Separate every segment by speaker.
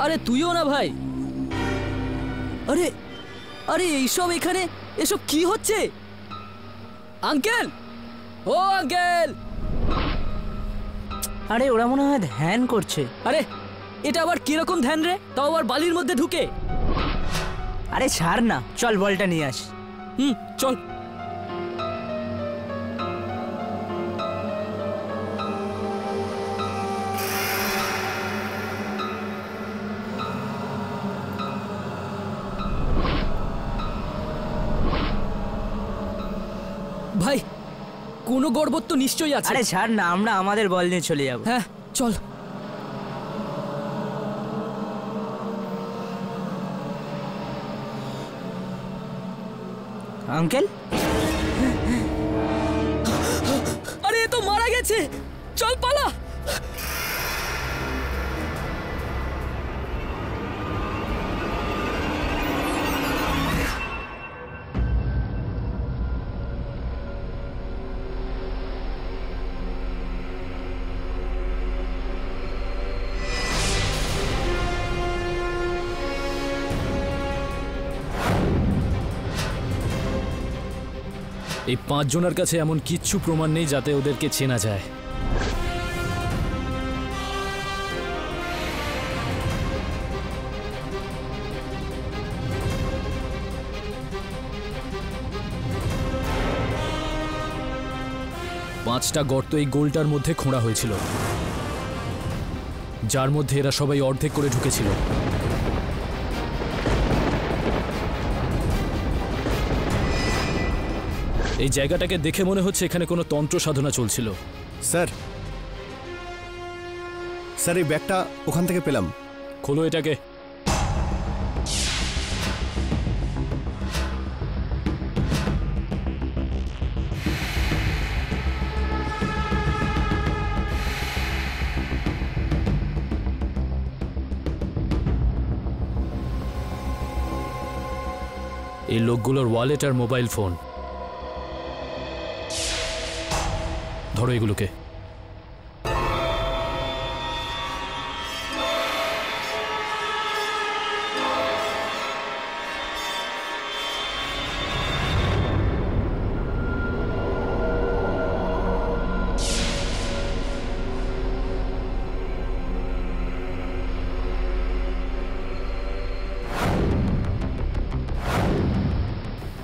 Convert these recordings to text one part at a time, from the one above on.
Speaker 1: আরে তুইও না ভাই। আরে আরে এইসব এখানে এসব কি হচ্ছে? আঙ্কেল, ও আঙ্কেল।
Speaker 2: আরে ওরা মনে হয় ধ্যান করছে।
Speaker 1: আরে এটা আবার কিরকম ধ্যান রে, তাও আবার বালির মধ্যে ঢুকে।
Speaker 2: আরে ছাড় না, চল বলটা নিয়ে আস।
Speaker 1: চল। ভাই কোনো গড়বড় তো নিশ্চয়ই আছে।
Speaker 2: আরে ছাড় না, আমরা আমাদের বল নিয়ে চলে যাব।
Speaker 1: হ্যাঁ চল।
Speaker 2: আঙ্কেল,
Speaker 1: আরে এ তো মারা গেছে, চল পালা। এই 5 জনের কাছে এমন কিচ্ছু প্রমাণ নেই যাতে ওদেরকে চেনা যায়। পাঁচটা গর্ত এই গোলটার মধ্যে খোঁড়া হয়েছিল, যার মধ্যে এরা সবাই অর্ধেক করে ঢুকেছিল। এই জায়গাটাকে দেখে মনে হচ্ছে এখানে কোনো তন্ত্র সাধনা চলছিল।
Speaker 3: স্যার, স্যার এই ব্যাগটা ওখান থেকে পেলাম।
Speaker 1: খোলো এটাকে। এই লোকগুলোর ওয়ালেট আর মোবাইল ফোন। ধরো এগুলোকে।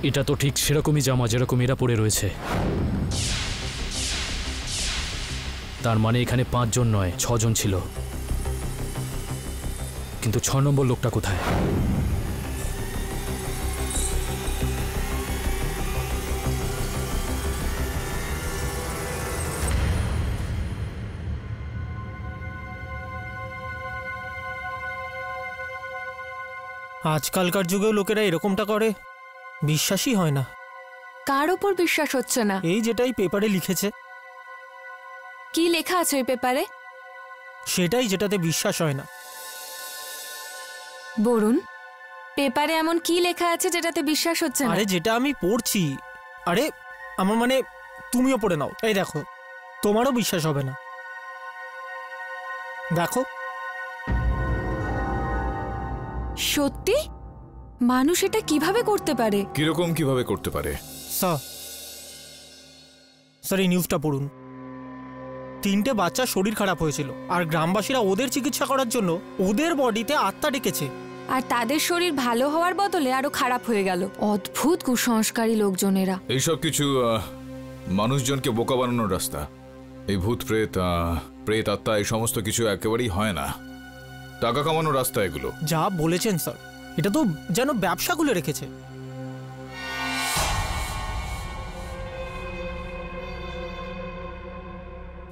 Speaker 1: এটা তো ঠিক সেরকমই জামা যেরকম এরা পরে রয়েছে। তার মানে এখানে 5 জন নয় 6 জন ছিল, কিন্তু 6 নম্বর লোকটা কোথায়?
Speaker 4: আজকালকার যুগেও লোকেরা এরকমটা করে, বিশ্বাসই হয় না।
Speaker 5: কার ওপর বিশ্বাস হচ্ছে না?
Speaker 4: এই যেটাই পেপারে লিখেছে।
Speaker 5: কি লেখা আছে ওই পেপারে?
Speaker 4: সেটাই যেটাতে বিশ্বাস হয় না।
Speaker 5: বরুণ, পেপারে এমন কি লেখা আছে যেটাতে বিশ্বাস হচ্ছে না?
Speaker 4: আরে যেটা আমি পড়ছি, আরে আমার মানে তুমিও পড়ে নাও। এই দেখো, তোমারও বিশ্বাস হবে না। দেখো।
Speaker 5: সত্যি? মানুষ এটা কিভাবে করতে পারে?
Speaker 6: কিরকম কিভাবে করতে পারে?
Speaker 4: স্যার এই নিউজটা পড়ুন। 3টে বাচ্চার শরীর খারাপ হয়েছিল, আর গ্রামবাসীরা ওদের চিকিৎসা করার জন্য ওদের বডিতে আত্মা ডেকেছে,
Speaker 5: আর তাদের শরীর ভালো হওয়ার বদলে আরো খারাপ হয়ে গেল। অদ্ভুত কুসংস্কারী লোকজনেরা।
Speaker 6: এইসব কিছু মানুষজনকে বোকা বানানোর রাস্তা। এই ভূত প্রেত প্রেত আত্মা এই সমস্ত কিছু একেবারেই হয় না, টাকা কামানোর রাস্তা এগুলো।
Speaker 4: যা বলেছেন স্যার, এটা তো যেন ব্যবসা খুলে রেখেছে।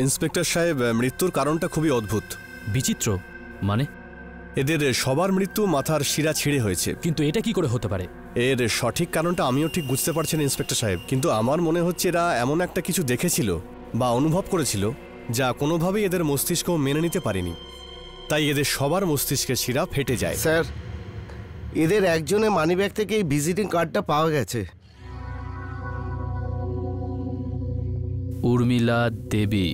Speaker 3: ইন্সপেক্টর সাহেব, মৃত্যুর কারণটা খুবই অদ্ভুত।
Speaker 1: বিচিত্র মানে?
Speaker 3: এদের সবার মৃত্যু মাথার শিরা ছিঁড়ে হয়েছে।
Speaker 1: কিন্তু এটা কি করে হতে পারে?
Speaker 3: এর সঠিক কারণটা আমিও ঠিক বুঝতে পারছি না ইন্সপেক্টর সাহেব, কিন্তু আমার মনে হচ্ছে এরা এমন একটা কিছু দেখেছিল বা অনুভব করেছিল যা কোনোভাবেই এদের মস্তিষ্ক মেনে নিতে পারেনি, তাই এদের সবার মস্তিষ্কের শিরা ফেটে যায়।
Speaker 7: স্যার, এদের একজনের মানিব্যাগ থেকে এই ভিজিটিং কার্ডটা পাওয়া গেছে।
Speaker 1: উর্মিলা দেবী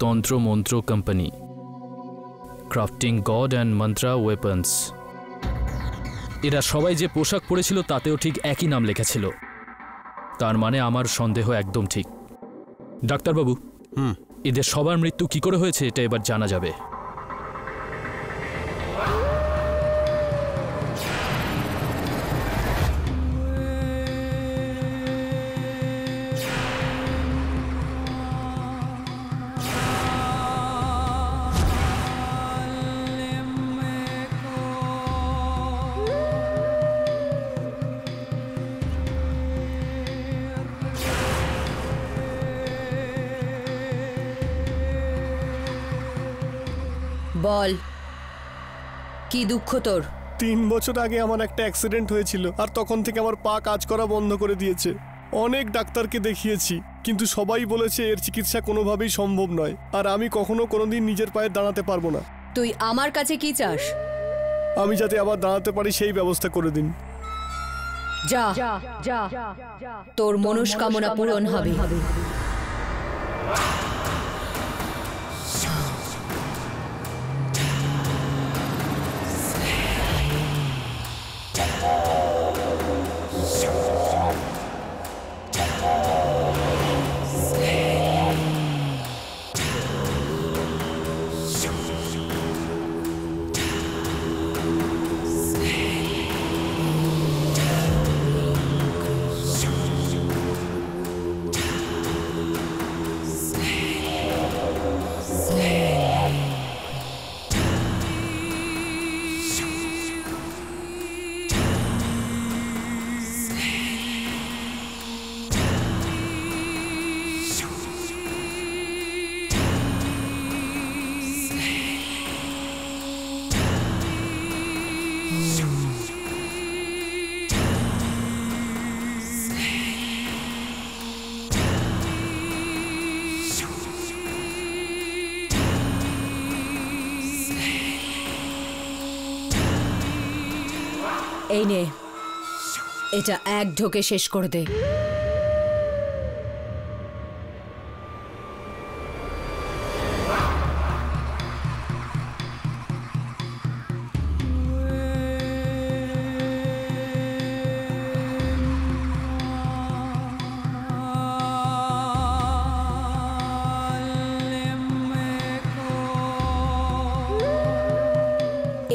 Speaker 1: তন্ত্র মন্ত্র company.
Speaker 8: Crafting god and mantra weapons. এরা সবাই যে পোশাক পরেছিল তাতেও ঠিক একই নাম লেখা ছিল। তার মানে আমার সন্দেহ একদম ঠিক। ডাক্তারবাবু, এদের সবার মৃত্যু কি করে হয়েছে এটা এবার জানা যাবে।
Speaker 9: বল, কি দুঃখ তোর?
Speaker 3: 3 বছর আগে আমার একটা অ্যাক্সিডেন্ট হয়েছিল, আর তখন থেকে আমার পা কাজ করা বন্ধ করে দিয়েছে। অনেক ডাক্তারকে দেখিয়েছি, কিন্তু সবাই বলেছে এর চিকিৎসা কোনোভাবেই সম্ভব নয়, আর আমি কোনোদিন নিজের পায়ে দাঁড়াতে পারবো না।
Speaker 9: তুই আমার কাছে কি চাস?
Speaker 3: আমি যাতে আবার দাঁড়াতে পারি সেই ব্যবস্থা করে দিন।
Speaker 9: যা, তোর মনস্কামনা পূরণ হবে। এই নে, এটা এক ঢোকে শেষ করে দে।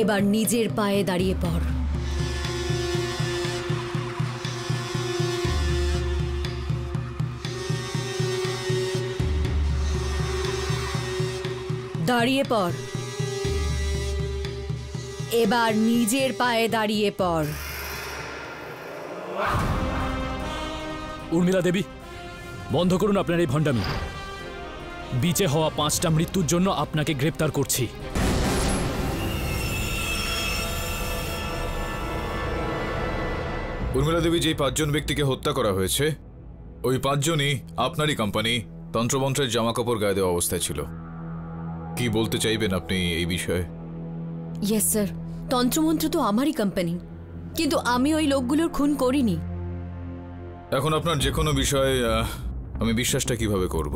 Speaker 9: এবার নিজের পায়ে দাঁড়িয়ে পড়। দাঁড়িয়ে পড়। এবার নিজের পায়ে দাঁড়িয়ে পড়।
Speaker 8: উর্মিলা দেবী, বন্ধ করুন আপনার এই ভণ্ডামি। বিচে হওয়া 5টা মৃত্যুর জন্য আপনাকে গ্রেপ্তার করছি।
Speaker 6: উর্মিলা দেবী, যেই 5 জন ব্যক্তিকে হত্যা করা হয়েছে ওই 5 জনই আপনারই কোম্পানি তন্ত্রমন্ত্রের জামাকাপড় গায়ে দেওয়া অবস্থায় ছিল। কি বলতে চাইবেন আপনি এই বিষয়ে?
Speaker 9: ইয়েস স্যার, তন্ত্রমন্ত্র তো আমারই কোম্পানি, কিন্তু আমি ওই লোকগুলোর খুন করিনি।
Speaker 6: এখন আপনার যে কোনো বিষয়ে আমি বিশ্বাসটা কিভাবে করব?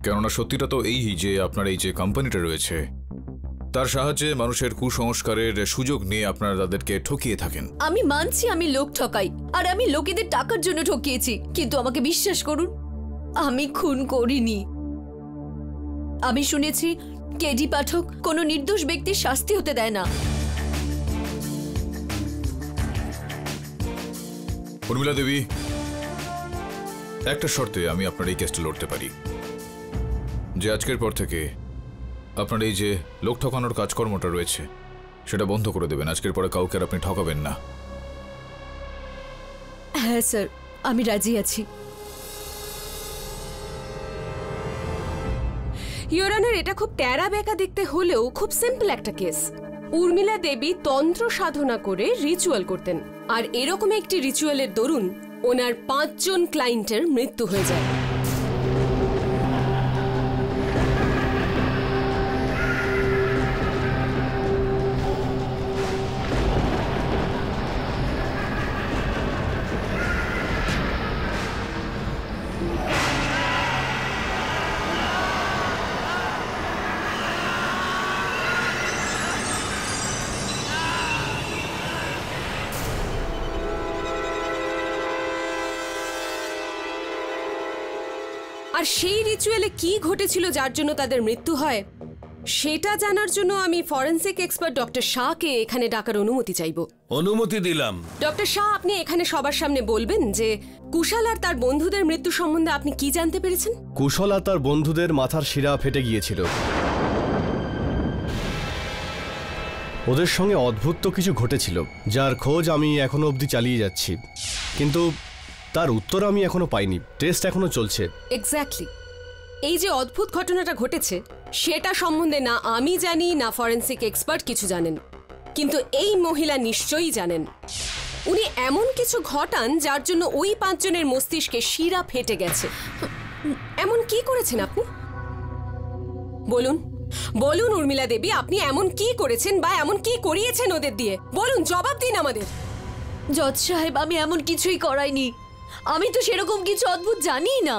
Speaker 6: কেননা সত্যিটা তো এই যে আপনার এই যে কোম্পানিটা রয়েছে তার সাহায্যে মানুষের কুসংস্কারের সুযোগ নিয়ে আপনারা তাদেরকে ঠকিয়ে থাকেন।
Speaker 9: আমি মানছি আমি লোক ঠকাই, আর আমি লোকেদের টাকার জন্য ঠকিয়েছি, কিন্তু আমাকে বিশ্বাস করুন, আমি খুন করিনি। আমি শুনেছি কেডি পাঠক কোনো নির্দোষ ব্যক্তির শাস্তি হতে দেয় না।
Speaker 6: উর্মিলা দেবী, একটা শর্তে আমি আপনার এই কেসটা লড়তে পারি, যে আজকের পর থেকে আপনার এই যে লোক ঠকানোর কাজকর্মটা রয়েছে সেটা বন্ধ করে দেবেন। আজকের পরে কাউকে আর আপনি ঠকাবেন না।
Speaker 9: হ্যাঁ স্যার, আমি রাজি আছি।
Speaker 10: ইওর অনার, এটা খুব ট্যারা বেঁকা দেখতে হলেও খুব সিম্পল একটা কেস। উর্মিলা দেবী তন্ত্র সাধনা করে রিচুয়াল করতেন, আর এরকম একটি রিচুয়ালের দরুন ওনার 5 জন ক্লায়েন্টের মৃত্যু হয়ে যায়। আর সেই রিচুয়ালে কি ঘটেছিল যার জন্য তাদের মৃত্যু হয় সেটা জানার জন্য আমি ফরেনসিক এক্সপার্ট ডক্টর শাহকে এখানে ডাকার অনুমতি চাইব।
Speaker 11: অনুমতি দিলাম।
Speaker 10: ডক্টর শাহ, আপনি এখানে সবার সামনে বলবেন যে কুশল আর তার বন্ধুদের মৃত্যু সম্বন্ধে আপনি কি জানতে পেরেছেন?
Speaker 3: কুশল আর তার বন্ধুদের মাথার শিরা ফেটে গিয়েছিল। ওদের সঙ্গে অদ্ভুত তো কিছু ঘটেছিল যার খোঁজ আমি এখনো অবধি চালিয়ে যাচ্ছি, কিন্তু তার উত্তর আমি এখনো পাইনি। টেস্ট এখনো চলছে।
Speaker 10: এক্স্যাক্টলি। এই যে অদ্ভুত ঘটনাটা ঘটেছে সেটা সম্বন্ধে না আমি জানি না ফরেনসিক এক্সপার্ট কিছু জানেন, কিন্তু এই মহিলা নিশ্চয়ই জানেন। উনি এমন কিছু ঘটান যার জন্য ওই 5 জনের মস্তিষ্কে শিরা ফেটে গেছে। এমন কি করেছেন আপনি? বলুন বলুন উর্মিলা দেবী, আপনি এমন কি করেছেন বা এমন কি করিয়েছেন ওদের দিয়ে? বলুন, জবাব দিন আমাদের।
Speaker 9: জজ সাহেব, আমি এমন কিছুই করাইনি। আমি তো সেরকম কিছু অদ্ভুত জানি না।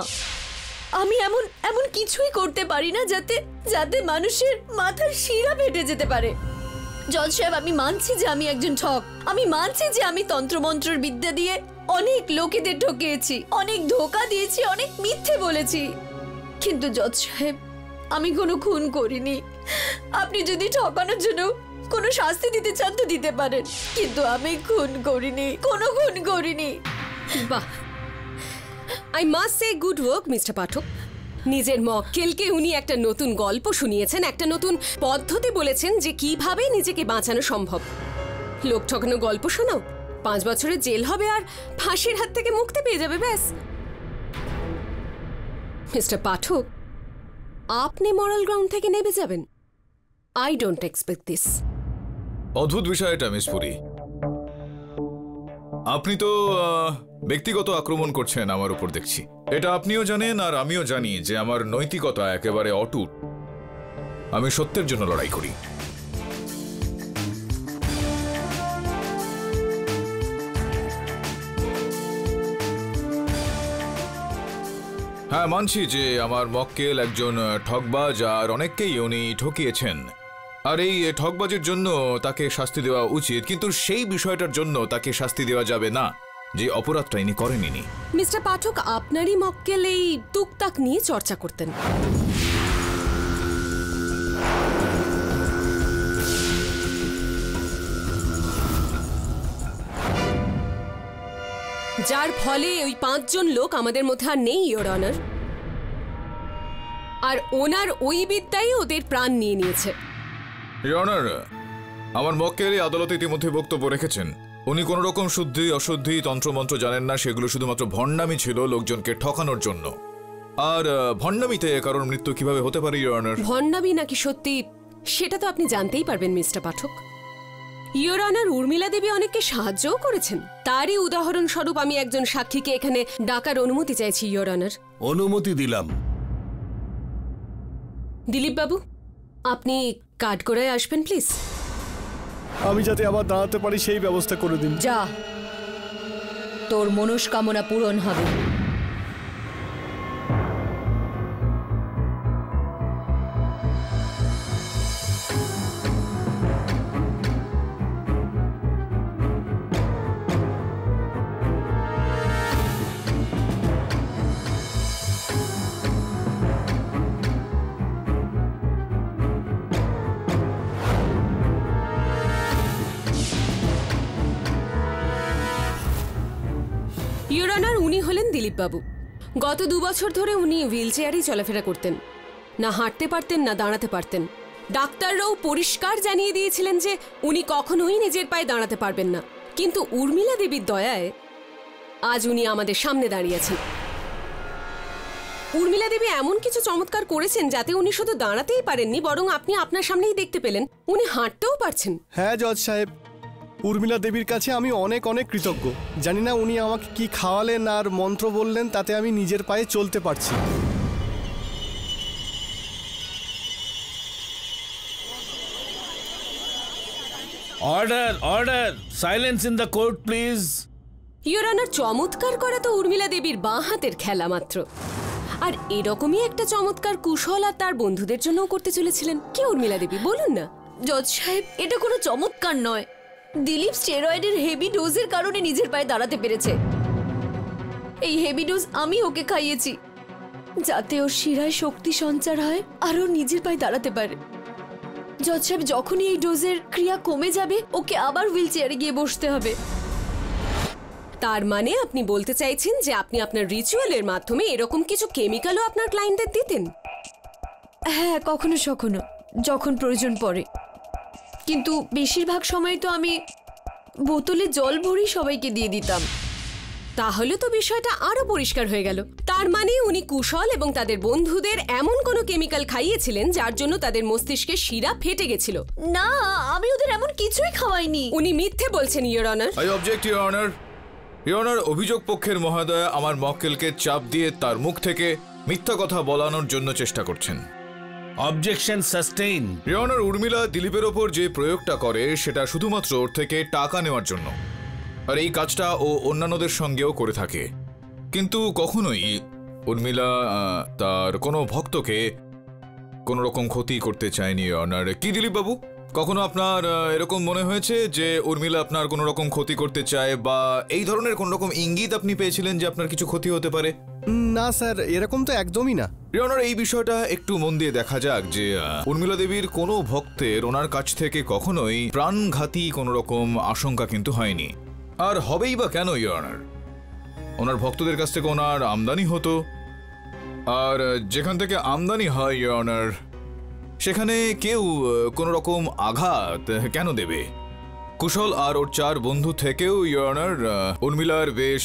Speaker 9: আমি এমন কিছুই করতে পারি না যাতে যাতে মানুষের মাথার শিরা ফেটে যেতে পারে। জজ সাহেব, আমি মানছি যে আমি একজন ঠক। আমি মানছি যে আমি তন্ত্রমন্ত্রের বিদ্যা দিয়ে অনেক লোকেদের ঠকিয়েছি, অনেক ধোঁকা দিয়েছি, অনেক মিথ্যে বলেছি। কিন্তু জজ সাহেব, আমি কোনো খুন করিনি। আপনি যদি ঠকানোর জন্য কোনো শাস্তি দিতে চান তো দিতে পারেন, কিন্তু আমি খুন করিনি, কোনো খুন করিনি।
Speaker 10: বাহ, I must say good work mister Pathak. নিজের মক্কেলকে উনি একটা নতুন গল্প শুনিয়েছেন, একটা নতুন পদ্ধতি বলেছেন যে কিভাবে নিজেকে বাঁচানো সম্ভব। লোক ঠকানো গল্প শোনাও, 5 বছরের জেল হবে আর ফাঁসির হাত থেকে মুক্তি পেয়ে যাবে, ব্যাস। মিস্টার পাঠক, আপনি মরাল গ্রাউন্ড থেকে নেমে যাবেন? I don't expect this.
Speaker 6: অদ্ভুত বিষয় এটা মিস পুরি। আপনি তো ব্যক্তিগত আক্রমণ করছেন আমার উপর দেখছি। এটা আপনিও জানেন আর আমিও জানি যে আমার নৈতিকতা একেবারে অটুট। আমি সত্যের জন্য লড়াই করি। হ্যাঁ, মানছি যে আমার মক্কেল একজন ঠকবাজ আর অনেককেই উনি ঠকিয়েছেন, আর এই ঠকবাজের জন্য তাকে শাস্তি দেওয়া উচিত, কিন্তু সেই বিষয়টার জন্য তাকে শাস্তি দেওয়া যাবে না যে অপরাধটা ইনি করেননি।
Speaker 10: মিস্টার পাঠক, আপনারই মক্কেল এই টুকটাক নিয়ে চর্চা করতেন। যার ফলে ওই 5 জন লোক আমাদের মধ্যে আর নেই, ইওর অনার। আর ওনার ওই বিদ্যাই ওদের প্রাণ নিয়ে নিয়েছে।
Speaker 6: ইওর অনার, আমার মক্কেল আদালতে ইতিমধ্যে বক্তব্য রেখেছেন। উনি কোন রকম শুদ্ধি অশুদ্ধি তন্ত্রমন্ত্র জানেন না, সেগুলো শুধুমাত্র ভণ্ডামি ছিল লোকজনকে ঠকানোর জন্য। আর ভণ্ডামিতে কারণ মৃত্যু কিভাবে হতে পারে ইওর অনার?
Speaker 10: ভণ্ডামি নাকি সত্যি সেটা তো আপনি জানতেই পারবেন mister Pathak. Your honour, Urmila Debi অনেককে সাহায্যও করেছেন। তারই উদাহরণস্বরূপ আমি একজন সাক্ষীকে এখানে ডাকার অনুমতি চাইছি ইওর অনার।
Speaker 11: অনুমতি দিলাম।
Speaker 10: দিলীপ বাবু, আপনি কাঠগড়ায় আসবেন প্লিজ।
Speaker 3: আমি যাতে আবার দাঁড়াতে পারি সেই ব্যবস্থা করে দিন।
Speaker 9: যা, তোর মনস্কামনা পূরণ হবে।
Speaker 10: ইওর অনার, উনি হলেন দিলীপ বাবু। গত 2 বছর ধরে উনি হুইল চেয়ারেই চলাফেরা করতেন, না হাঁটতে পারতেন না দাঁড়াতে পারতেন। ডাক্তাররাও পরিষ্কার জানিয়ে দিয়েছিলেন যে উনি কখনোই নিজের পায়ে দাঁড়াতে পারবেন না, কিন্তু উর্মিলা দেবীর দয়ায় আজ উনি আমাদের সামনে দাঁড়িয়েছেন। উর্মিলা দেবী এমন কিছু চমৎকার করেছেন যাতে উনি শুধু দাঁড়াতেই পারেননি, বরং আপনি আপনার সামনেই দেখতে পেলেন উনি হাঁটতেও পারছেন।
Speaker 3: হ্যাঁ জজ সাহেব, উর্মিলা দেবীর কাছে আমি অনেক অনেক কৃতজ্ঞ। জানি না উনি আমাকে কি খাওয়ালেন আর মন্ত্র বললেন, তাতে আমি নিজের পায়ে চলতে পারছি।
Speaker 11: Order order, silence in the court please.
Speaker 10: Your honour, চমৎকার করা তো উর্মিলা দেবীর বাঁ হাতের খেলা মাত্র, আর এরকমই একটা চমৎকার কুশল আর তার বন্ধুদের জন্যও করতে চলেছিলেন। কি উর্মিলা দেবী, বলুন না।
Speaker 9: জজ সাহেব, এটা কোনো চমৎকার নয়। দিলীপ স্টেরয়েডের হেভি ডোজের কারণে নিজের পায়ে দাঁড়াতে পেরেছে। এই হেভি ডোজ আমি ওকে খাইয়েছি। যাতে ওর শিরায় শক্তি সঞ্চার হয় আর ও নিজের পায়ে দাঁড়াতে পারে। জজ সাহেব, যখনই এই ডোজের ক্রিয়া কমে যাবে ওকে আবার হুইল চেয়ারে গিয়ে বসতে হবে।
Speaker 10: তার মানে আপনি বলতে চাইছেন যে আপনি আপনার রিচুয়ালের মাধ্যমে এরকম কিছু কেমিক্যালও আপনার ক্লায়েন্টদের দিতেন?
Speaker 9: হ্যাঁ, কখনো সখনো, যখন প্রয়োজন পড়ে। কিন্তু বেশিরভাগ সময় তো আমি বোতলে জল ভরেই সবাইকে দিয়ে দিতাম।
Speaker 10: তাহলে তো বিষয়টা আরো পরিষ্কার হয়ে গেল। তার মানে উনি কুশল এবং তাদের বন্ধুদের এমন কোনো কেমিক্যাল খাইয়েছিলেন যার জন্য তাদের মস্তিষ্কে শিরা ফেটে গেছিল।
Speaker 9: না, আমি ওদের এমন কিছুই খাওয়াইনি।
Speaker 10: উনি মিথ্যে বলছেন, your honour.
Speaker 6: I object, your honour. Your honour, অভিযোগ পক্ষের মহোদয় আমার মক্কেলকে চাপ দিয়ে তার মুখ থেকে মিথ্যা কথা বলানোর জন্য চেষ্টা করছেন।
Speaker 11: Objection sustain.
Speaker 6: Your honour, Urmila দিলীপের ওপর যে প্রয়োগটা করে সেটা শুধুমাত্র ওর থেকে টাকা নেওয়ার জন্য, আর এই কাজটা ও অন্যান্যদের সঙ্গেও করে থাকে। কিন্তু কখনোই উর্মিলা তার কোনো ভক্তকে কোনো রকম ক্ষতি করতে চায়নি। অনার, কি দিলীপ বাবু, কখনো আপনার এরকম মনে হয়েছে যে উর্মিলা আপনার কোনো রকম ক্ষতি করতে চায়, বা এই ধরনের কোন রকম ইঙ্গিত আপনি পেয়েছিলেন যে আপনার কিছু ক্ষতি হতে পারে?
Speaker 3: না স্যার, এরকম তো একদমই না।
Speaker 6: অনার, এই বিষয়টা একটু মন দিয়ে দেখা যাক যে উর্মিলা দেবীর কোনো ভক্তের ওনার কাছ থেকে কখনোই প্রাণঘাতী কোনো রকম আশঙ্কা কিন্তু হয়নি, আর হবেই বা কেন? অনার, ওনার ভক্তদের কাছ থেকে ওনার আমদানি হতো, আর যেখান থেকে আমদানি হয় অনার, সেখানে কেউ কোনো রকম আঘাত কেন দেবে? কুশল আর ওর 4 বন্ধু থেকেও অনার উর্মিলার বেশ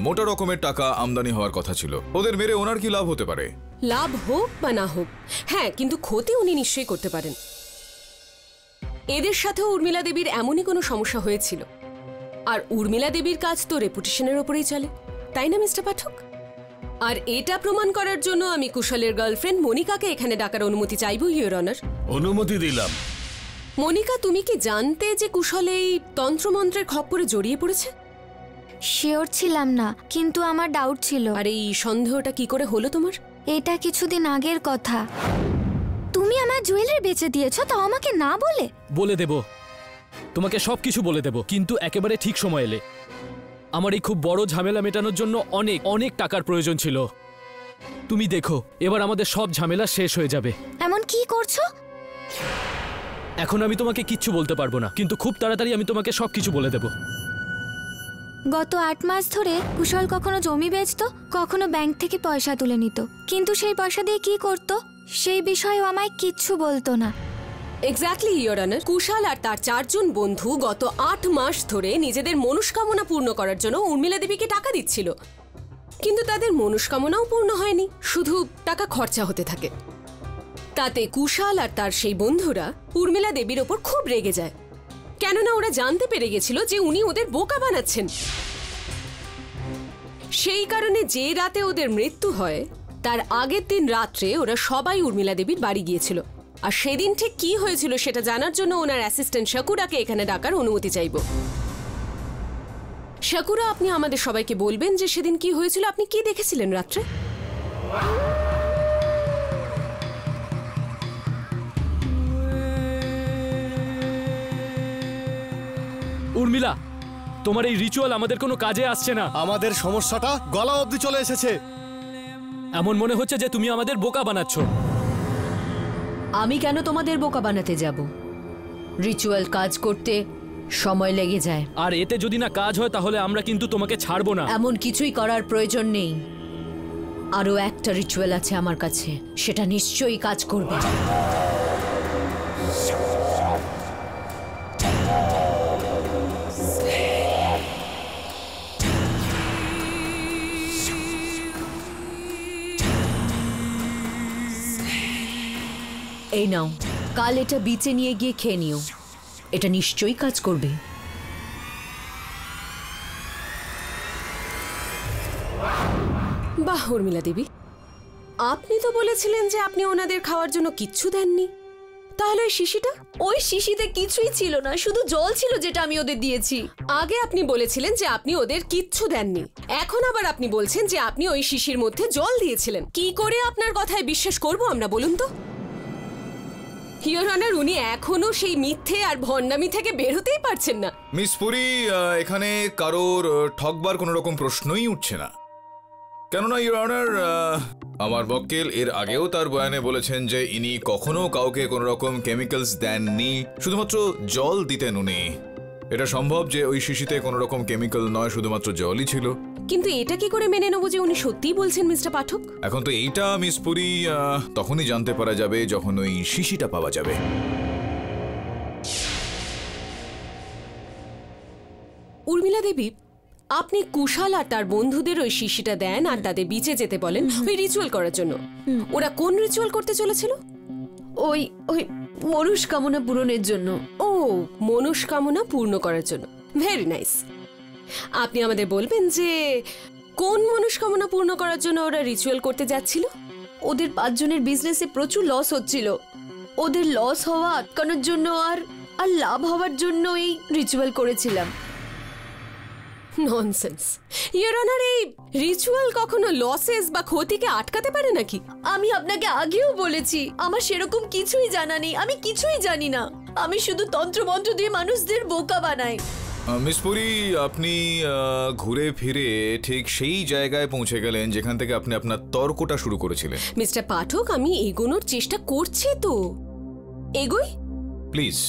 Speaker 6: মোটা রকমের টাকা আমদানি হওয়ার কথা ছিল। ওদের মেরে ওনার কি লাভ হতে পারে?
Speaker 10: লাভ হোক বা না হোক, হ্যাঁ, কিন্তু ক্ষতি উনি নিশ্চয়ই করতে পারেন। এদের সাথেও উর্মিলা দেবীর এমনই কোনো সমস্যা হয়েছিল, আর উর্মিলা দেবীর কাজ তো রেপুটেশনের ওপরেই চলে, তাই না মিস্টার পাঠক? আর এটা প্রমাণ করার জন্য আমি কুশলের গার্লফ্রেন্ড মনিকাকে এখানে ডাকার অনুমতি চাইব, ইওর অনার।
Speaker 11: অনুমতি দিলাম।
Speaker 10: মনিকা, তুমি কি জানতে যে কুশল এই তন্ত্রমন্ত্রের খপ্পরে জড়িয়ে পড়েছে?
Speaker 12: শিওর ছিলাম না, কিন্তু আমার ডাউট ছিল।
Speaker 10: আর এই সন্দেহটা কি করে হলো তোমার?
Speaker 12: এটা কিছুদিন আগের কথা। তুমি আমার জুয়েলারি বেচে দিয়েছো, তাও আমাকে না বলে?
Speaker 8: বলে দেব, তোমাকে সবকিছু বলে দেব, কিন্তু একেবারে ঠিক সময় এলে। আমার এই খুব বড় ঝামেলা মেটানোর জন্য অনেক অনেক টাকার প্রয়োজন ছিল। তুমি দেখো, এবার আমাদের সব ঝামেলা শেষ হয়ে যাবে।
Speaker 12: এমন কি করছো?
Speaker 8: এখন আমি তোমাকে কিচ্ছু বলতে পারবো না, কিন্তু খুব তাড়াতাড়ি আমি তোমাকে সবকিছু বলে দেব।
Speaker 12: গত 8 মাস ধরে কুশল কখনো জমি বেচতো, কখনো ব্যাংক থেকে পয়সা তুলে নিত, কিন্তু সেই পয়সা দিয়ে কি করত সেই বিষয়েও আমায় কিচ্ছু বলতো না।
Speaker 10: Exactly, your honour. কুশল আর তার 4 জন বন্ধু গত 8 মাস ধরে নিজেদের মনস্কামনা পূর্ণ করার জন্য উর্মিলা দেবীকে টাকা দিচ্ছিল, কিন্তু তাদের মনস্কামনাও পূর্ণ হয়নি, শুধু টাকা খরচা হতে থাকে। তাতে কুশল আর তার সেই বন্ধুরা উর্মিলা দেবীর ওপর খুব রেগে যায়, কেননা ওরা জানতে পেরে গেছিল যে উনি ওদের বোকা বানাচ্ছেন। সেই কারণে যে রাতে ওদের মৃত্যু হয় তার আগের দিন রাত্রে ওরা সবাই উর্মিলা দেবীর বাড়ি গিয়েছিল, আর সেদিন ঠিক কি হয়েছিল সেটা জানার জন্য ওনার অ্যাসিস্ট্যান্ট শাকুরাকে এখানে ডাকার অনুমতি চাইব। শাকুরা, আপনি আমাদের সবাইকে বলবেন যে সেদিন কি হয়েছিল, আপনি কি দেখেছিলেন রাত্রে?
Speaker 8: উর্মিলা, তোমার এই রিচুয়াল আমাদের কোনো কাজে আসছে না।
Speaker 3: আমাদের সমস্যাটা গলা অবধি চলে এসেছে।
Speaker 8: এমন মনে হচ্ছে যে তুমি আমাদের বোকা বানাচ্ছ।
Speaker 9: আমি কেন তোমাদের বোকা বানাতে যাব? রিচুয়াল কাজ করতে সময় লেগে যায়,
Speaker 8: আর এতে যদি না কাজ হয় তাহলে আমরা কিন্তু তোমাকে ছাড়বো না।
Speaker 9: এমন কিছুই করার প্রয়োজন নেই। আরো একটা রিচুয়াল আছে আমার কাছে, সেটা নিশ্চয়ই কাজ করবে। এই নাও, কাল এটা বিচে নিয়ে গিয়ে খেয়ে নিও, এটা নিশ্চয়ই কাজ করবে।
Speaker 10: বাহ উর্মিলা দেবী, আপনি তো বলেছিলেন যে আপনি ওনাদের খাওয়ার জন্য কিচ্ছু দেননি, তাহলে ওই শিশিটা?
Speaker 9: ওই শিশিতে কিছুই ছিল না, শুধু জল ছিল যেটা আমি ওদের দিয়েছি।
Speaker 10: আগে আপনি বলেছিলেন যে আপনি ওদের কিচ্ছু দেননি, এখন আবার আপনি বলছেন যে আপনি ওই শিশির মধ্যে জল দিয়েছিলেন। কি করে আপনার কথায় বিশ্বাস করব আমরা, বলুন তো? ইওর অনার, উনি এখনো সেই মিথ্যে আর ভণ্ডামি থেকে বের হতেই পারছেন না।
Speaker 6: মিস পুরি, এখানে কারোর ঠকবার কোনো রকম প্রশ্নই উঠছে না। কেননা ইউর অনার, আমার মক্কেল এর আগেও তার বয়ানে বলেছেন যে ইনি কখনো কাউকে কোনো রকম কেমিক্যালস দেননি, শুধুমাত্র জল দিতেন উনি। এটা সম্ভব যে ওই শিশিতে কোনো রকম কেমিক্যাল নয়, শুধুমাত্র জলই ছিল।
Speaker 10: কিন্তু এটা কি করে মেনে নেবো যে উনি সত্যিই বলছেন মিস্টার পাঠক?
Speaker 6: এখন তো এইটা মিস পুরি তখনই জানতে পারা যাবে যখন ওই শিশিটা পাওয়া যাবে।
Speaker 10: উর্মিলা দেবী, আপনি কুশাল আর তার বন্ধুদের ওই শিশিটা দেন আর তাদের বিচে যেতে বলেন ওই রিচুয়াল করার জন্য। ওরা কোন রিচুয়াল করতে চলেছিল?
Speaker 9: ওই ওই মনস্কামনা পূরণের জন্য।
Speaker 10: ও, মনস্কামনা পূর্ণ করার জন্য। Very nice. আপনি আমাদের বলবেন যে কোন মনস্কামনা পূর্ণ করার জন্য ওরা রিচুয়াল করতে যাচ্ছিল?
Speaker 9: ওদের 5 জনের বিজনেসে প্রচুর লস হচ্ছিল। ওদের লস হওয়া আটকানোর জন্য আর লাভ হওয়ার জন্য এই রিচুয়াল করেছিলাম।
Speaker 10: ননসেন্স ইওর অনার, এই রিচুয়াল কখনো লসেস বা ক্ষতিকে আটকাতে পারে নাকি?
Speaker 9: আমি আপনাকে আগেও বলেছি আমার সেরকম কিছুই জানা নেই, আমি কিছুই জানি না। আমি শুধু তন্ত্রমন্ত্র দিয়ে মানুষদের বোকা বানাই।
Speaker 6: মিস পুরি, আপনি ঘুরে ফিরে ঠিক সেই জায়গায় পৌঁছে গেলেন যেখান থেকে আপনি আপনার তর্কটা শুরু করেছিলেন।
Speaker 10: মিস্টার পাঠক, আমি এগোনোর চেষ্টা করছি তো। এগোই
Speaker 6: প্লিজ।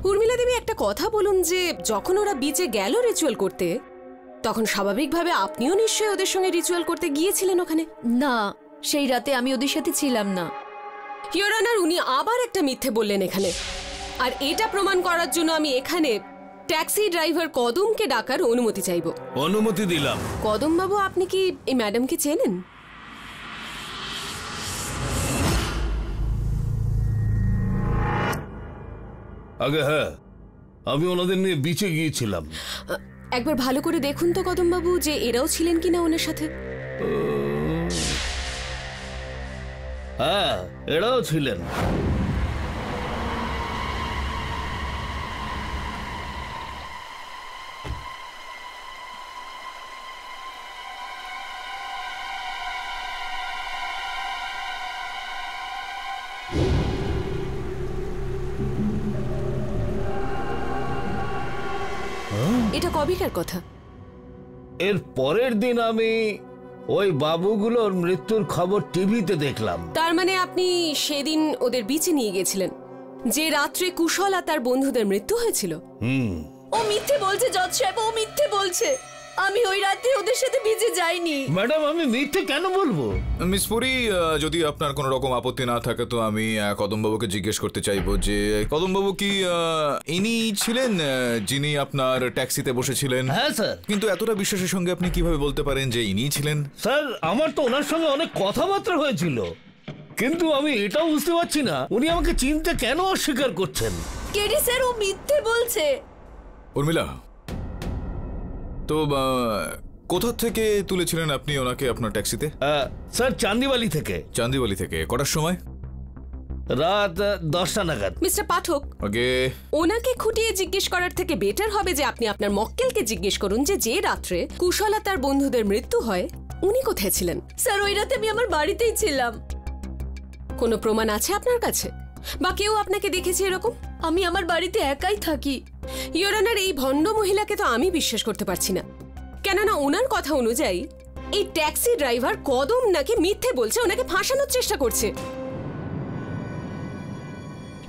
Speaker 10: উর্মিলা দেবী, একটা কথা বলুন যে যখন ওরা বিচে গেল রিচুয়াল করতে, তখন স্বাভাবিকভাবে আপনিও নিশ্চয়ই ওদের সঙ্গে রিচুয়াল করতে গিয়েছিলেন ওখানে?
Speaker 9: না, সেই রাতে আমি ওদের সাথে ছিলাম না।
Speaker 10: ইওর অনার, উনি আবার একটা মিথ্যে বললেন এখানে। আর এটা প্রমাণ করার জন্য আমি এখানে ট্যাক্সি ড্রাইভার কদমকে ডাকার অনুমতি চাইব।
Speaker 11: অনুমতি দিলাম।
Speaker 10: কদম বাবু, আপনি কি এই ম্যাডামকে চেনেন?
Speaker 11: আগে হ্যাঁ, আমি ওনাদের নিয়ে বিচে গিয়েছিলাম।
Speaker 10: একবার ভালো করে দেখুন তো কদম বাবু যে এরাও ছিলেন কিনা ওনার সাথে।
Speaker 11: হ্যাঁ, এরাও ছিলেন।
Speaker 10: এটা কবেকার কথা?
Speaker 11: এর পরের দিন আমি ওই বাবুগুলোর মৃত্যুর খবর টিভিতে দেখলাম।
Speaker 10: তার মানে আপনি সেদিন ওদের বিচে নিয়ে গেছিলেন যে রাত্রে কুশল আর তার বন্ধুদের মৃত্যু হয়েছিল?
Speaker 9: ও মিথ্যে বলছে জজ সাহেব, ও মিথ্যে বলছে। আমি ওই রাতে ওদের সাথে বিচে যাইনি।
Speaker 11: ম্যাডাম, আমি মিথ্যে কেন বলবো?
Speaker 6: মিস পুরি, যদি আপনার কোনো রকম আপত্তি না থাকে তো আমি কদমবাবুকে জিজ্ঞেস করতে চাইবো যে কদমবাবু কি ইনি ছিলেন যিনি আপনার ট্যাক্সিতে বসেছিলেন?
Speaker 11: হ্যাঁ স্যার।
Speaker 6: কিন্তু এতটা বিশ্বাসের সঙ্গে আপনি কিভাবে বলতে পারেন যে ইনি ছিলেন?
Speaker 11: স্যার, আমার তো ওনার সঙ্গে অনেক কথাবার্তা হয়েছিল, কিন্তু আমি এটাও বুঝতে পারছি না উনি আমাকে চিনতে কেন অস্বীকার করছেন।
Speaker 9: কেডি স্যার, ও মিথ্যে বলছে।
Speaker 6: উর্মিলা, তো কোথা থেকে তুলেছিলেন আপনি ওনাকে আপনার ট্যাক্সিতে?
Speaker 11: স্যার, চান্দিবালি থেকে।
Speaker 6: চান্দিবালি থেকে কটার সময়?
Speaker 11: রাত 10টা নাগাদ।
Speaker 10: মিস্টার পাঠক, ওনাকে খুঁটিয়ে জিজ্ঞেস করার থেকে বেটার হবে যে আপনি আপনার মক্কেলকে জিজ্ঞেস করুন যে রাত্রে কুশল আর তার বন্ধুদের মৃত্যু হয় উনি কোথায় ছিলেন।
Speaker 9: স্যার, ওই রাতে আমি আমার বাড়িতেই ছিলাম।
Speaker 10: কোনো প্রমাণ আছে আপনার কাছে বা কেউ আপনাকে দেখেছে এরকম?
Speaker 9: আমি আমার বাড়িতে একাই থাকি।
Speaker 10: ইওর অনার, এই ভণ্ড মহিলাকে তো আমি বিশ্বাস করতে পারছি না, কেননা ওনার কথা অনুযায়ী এই ট্যাক্সি ড্রাইভার কদম নাকি মিথ্যে বলছে, ওনাকে ফাঁসানোর চেষ্টা করছে।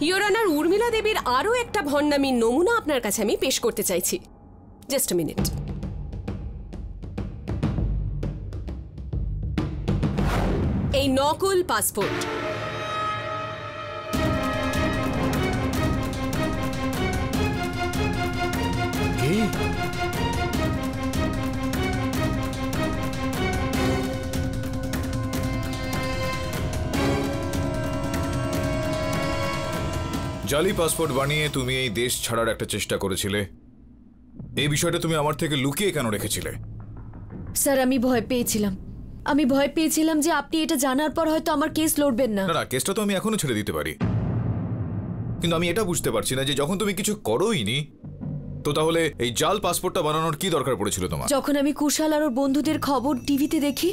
Speaker 10: ইওর অনার, উর্মিলা দেবীর আরো একটা ভণ্ডামির নমুনা আপনার কাছে আমি পেশ করতে চাইছি। Just a minute. এই নকল পাসপোর্ট।
Speaker 6: জালি পাসপোর্ট বানিয়ে তুমি এই দেশ ছাড়ার একটা চেষ্টা করেছিলে। এই বিষয়টা তুমি আমার থেকে লুকিয়ে কেন রেখেছিলে?
Speaker 9: স্যার, আমি ভয় পেয়েছিলাম যে আপনি এটা জানার পর হয়তো আমার কেস লড়বেন না।
Speaker 6: না, কেসটা তো আমি এখনো ছেড়ে দিতে পারি, কিন্তু আমি এটা বুঝতে পারছি না যে যখন তুমি কিছু করোইনি তো তাহলে এই জাল পাসপোর্টটা বানানোর কি দরকার পড়েছিল তোমার?
Speaker 9: যখন আমি কুশাল আর ওর বন্ধুদের খবর টিভিতে দেখি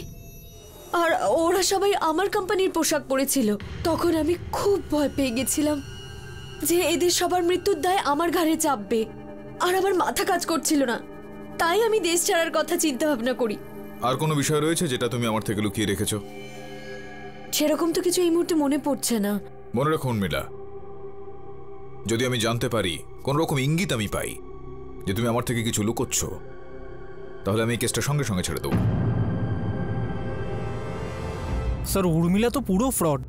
Speaker 9: আর ওরা সবাই আমার কোম্পানির পোশাক পরেছিল, তখন আমি খুব ভয় পেয়ে গেছিলাম যে এদের সবার মৃত্যুর দায় আমার ঘাড়ে চাপবে। আর আমার মাথা কাজ করছিল না, তাই আমি দেশ ছাড়ার কথা চিন্তা ভাবনা করি।
Speaker 6: আর কোনো বিষয় রয়েছে যেটা তুমি আমার থেকে লুকিয়ে রেখেছো?
Speaker 9: সেরকম তো কিছু এই মুহূর্তে মনে পড়ছে না।
Speaker 6: মনে রাখুন মিলা, যদি আমি জানতে পারি, কোন রকম ইঙ্গিত আমি পাই যে তুমি আমার থেকে কিছু লুকোচ্ছ, তাহলে আমি এই কেসটা সঙ্গে সঙ্গে ছেড়ে দেবো।
Speaker 4: স্যার উর্মিলা তো পুরো ফ্রড,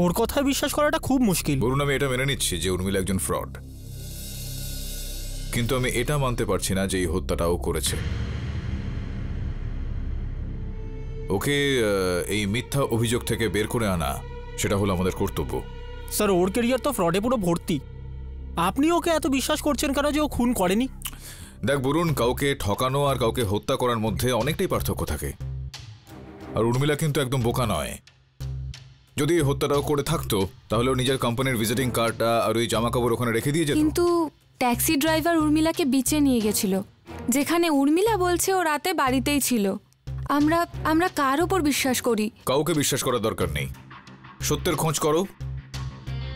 Speaker 4: ওর কথায় বিশ্বাস করাটা খুব মুশকিল।
Speaker 6: বলুন, আমি এটা মেনে নিচ্ছি যে উর্মিলা একজন ফ্রড, কিন্তু আমি এটা মানতে পারছি না যে এই হত্যাটাও করেছে। ওকে এই মিথ্যা অভিযোগ থেকে বের করে আনা, সেটা হলো আমাদের কর্তব্য।
Speaker 4: স্যার ওর কেরিয়ার তো ফ্রডে পুরো ভর্তি, আপনি ওকে এত বিশ্বাস করছেন কেন যে ও খুন করেনি?
Speaker 6: দেখ বরুণ, কাউকে ঠকানো আর কাউকে হত্যা করার মধ্যে অনেকটাই পার্থক্য থাকে। আর উর্মিলা কিন্তু একদম বোকা নয়। যদি এই হত্যাটাও করে থাকতো তাহলে ও নিজের কোম্পানির ভিজিটিং কার্ডটা আর ওই জামা কাপড় ওখানে রেখে দিয়ে যেত।
Speaker 5: কিন্তু ট্যাক্সি ড্রাইভার উর্মিলাকে বিচে নিয়ে গেছিল, যেখানে উর্মিলা বলছে ও রাতে বাড়িতেই ছিল। আমরা কার ওপর বিশ্বাস করি?
Speaker 6: কাউকে বিশ্বাস করার দরকার নেই। সত্যের খোঁজ করো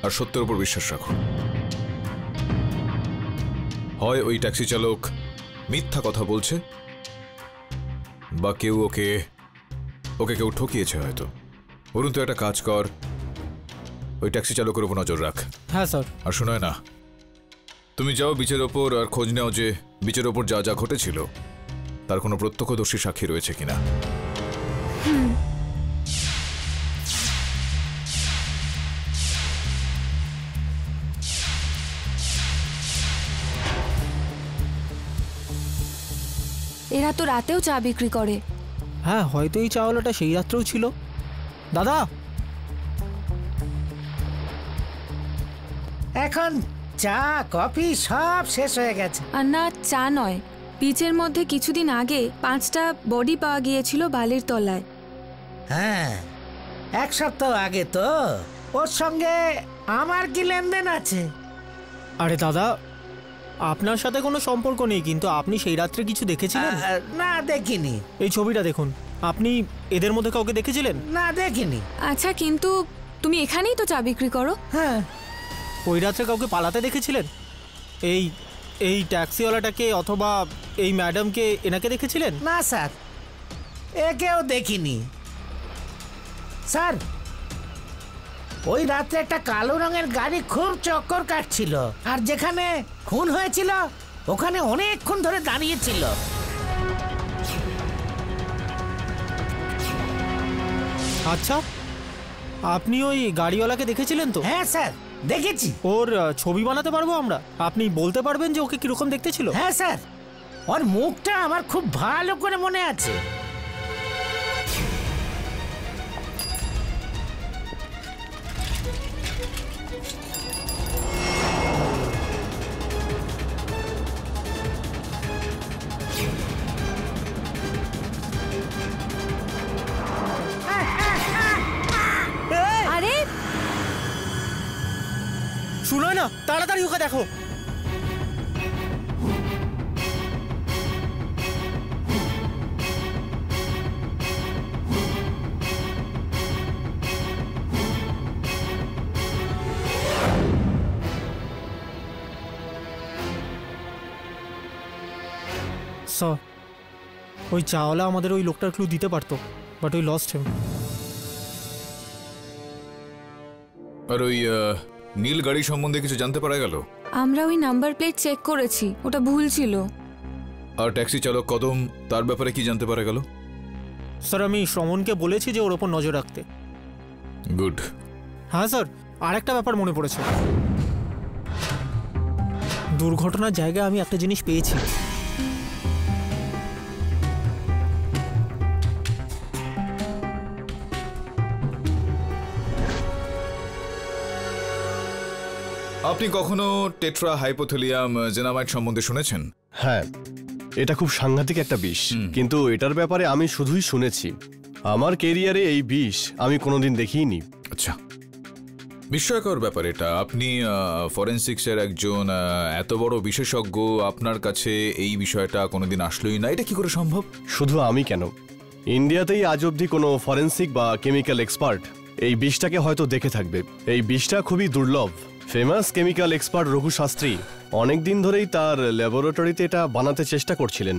Speaker 6: আর সত্যের উপর বিশ্বাস রাখো। হয় ওই ট্যাক্সি চালক মিথ্যা কথা বলছে, বা কেউ ওকে কেউ ঠকিয়েছে হয়তো। বলুন তো একটা কাজ কর, ওই ট্যাক্সি চালকের উপর নজর রাখ।
Speaker 4: হ্যাঁ স্যার।
Speaker 6: আর শোনায় না, তুমি যাও বিচের ওপর আর খোঁজ নাও যে বিচের ওপর যা যা ঘটেছিল তার কোনো প্রত্যক্ষদর্শী সাক্ষী রয়েছে কিনা।
Speaker 5: এরা তো রাতেও চা বিক্রি করে।
Speaker 4: হ্যাঁ, হয়তো এই চাওয়ালাটা সেই রাত্রেও ছিল। দাদা,
Speaker 2: এখন চা কফি সব শেষ হয়ে গেছে।
Speaker 5: আর না, চা নয়, বিচের মধ্যে কিছুদিন আগে 5টা বডি পাওয়া গিয়েছিল বালির তলায়।
Speaker 2: হ্যাঁ, 1 সপ্তাহ আগে তো। ওর সঙ্গে আমার কি লেনদেন আছে?
Speaker 4: আরে দাদা, আপনার সাথে কোনো সম্পর্ক নেই, কিন্তু আপনি সেই রাত্রে কিছু দেখেছিলেন?
Speaker 2: না, দেখিনি।
Speaker 4: এই ছবিটা দেখুন, আপনি এদের মধ্যে কাউকে দেখেছিলেন?
Speaker 2: না, দেখিনি।
Speaker 5: আচ্ছা, কিন্তু তুমি এখানেই তো চা বিক্রি করো।
Speaker 2: হ্যাঁ।
Speaker 4: ওই রাত্রে কাউকে পালাতে দেখেছিলেন? এই ট্যাক্সিওয়ালাটাকে অথবা এই ম্যাডামকে, এনাকে দেখেছিলেন?
Speaker 2: না স্যার, একেও দেখিনি। স্যার, ওই রাত্রে একটা কালো রঙের গাড়ি খুব চক্কর কাটছিল, আর যেখানে খুন হয়েছিল ওখানে অনেকক্ষণ ধরে দাঁড়িয়েছিল।
Speaker 4: আচ্ছা, আপনি ওই গাড়িওয়ালাকে দেখেছিলেন তো?
Speaker 2: হ্যাঁ স্যার, দেখেছি।
Speaker 4: ওর ছবি বানাতে পারবো আমরা? আপনি বলতে পারবেন যে ওকে কিরকম দেখতে ছিল?
Speaker 2: হ্যাঁ স্যার, ওর মুখটা আমার খুব ভালো করে মনে আছে।
Speaker 5: আরে
Speaker 4: শুনো না, তাড়াতাড়ি ওকে দেখো। স্যার, ওই চাওয়ালা আমাদের ওই লোকটার ক্লু দিতে পারতো, বাট ওই লস্ট হিম।
Speaker 6: আর ওই নীল গাড়ি সম্বন্ধে কিছু জানতে পারা গেল?
Speaker 5: আমরা ওই নাম্বার প্লেট চেক করেছি, ওটা ভুল ছিল।
Speaker 6: আর ট্যাক্সি চালক কদম, তার ব্যাপারে কি জানতে পারা গেল?
Speaker 4: স্যার, আমি শ্রমণকে বলেছি যে ওর ওপর নজর রাখতে।
Speaker 6: গুড।
Speaker 4: হ্যাঁ স্যার, আর একটা ব্যাপার মনে পড়েছে। দুর্ঘটনার জায়গায় আমি একটা জিনিস পেয়েছি।
Speaker 6: আপনি কখনো টেট্রা হাইপোথেলিয়াম জেনামাইট সম্বন্ধে শুনেছেন?
Speaker 3: হ্যাঁ, এটা খুব সাংঘাতিক একটা বিষ, কিন্তু এটার ব্যাপারে আমি শুধুই শুনেছি। আমার কেরিয়ারে এই বিষ আমি কোনোদিন দেখিনি।
Speaker 6: আচ্ছা, বিস্ময়কর ব্যাপার এটা। আপনি ফরেন্সিক্সের একজন এত বড় বিশেষজ্ঞ, আপনার কাছে এই বিষয়টা কোনোদিন আসলোই না, এটা কি করে সম্ভব?
Speaker 3: শুধু আমি কেন, ইন্ডিয়াতেই আজ অবধি কোনো ফরেন্সিক বা কেমিক্যাল এক্সপার্ট এই বিষটাকে হয়তো দেখে থাকবে। এই বিষটা খুবই দুর্লভ। Famous chemical expert Raghu Shastri অনেক দিন ধরেই তার ল্যাবরেটরিতে এটা বানাতে চেষ্টা করছিলেন,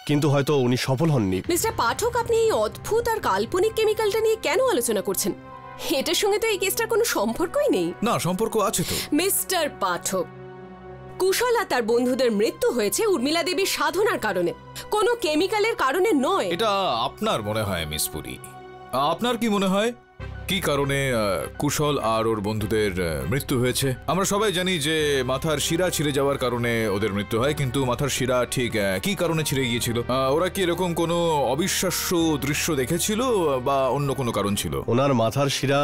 Speaker 3: কিন্তু হয়তো উনি সফল হননি।
Speaker 10: মিস্টার পাঠক, আপনি এই অদ্ভুত আর কাল্পনিক কেমিক্যালটা নিয়ে কেন আলোচনা করছেন? এটার সঙ্গে তো এই কেসটার কোনো সম্পর্কই নেই।
Speaker 6: না, সম্পর্ক আছে তো।
Speaker 10: মিস্টার পাঠক, কুশল আর তার বন্ধুদের মৃত্যু হয়েছে উর্মিলা দেবীর সাধনার কারণে, কোনো কেমিক্যালের কারণে নয়।
Speaker 6: এটা আপনার মনে হয় মিস পুরী। আপনার কি মনে হয় কি কারণে কুশল আর ওর বন্ধুদের মৃত্যু হয়েছে? আমরা সবাই জানি যে মাথার শিরা ছিঁড়ে যাওয়ার কারণে ওদের মৃত্যু হয়, কিন্তু মাথার শিরা ঠিক কি কারণে ছিঁড়ে গিয়েছিল? ওরা কি এরকম কোনো অবিশ্বাস্য দৃশ্য দেখেছিল বা অন্য কোনো কারণ ছিল?
Speaker 3: ওনার মাথার শিরা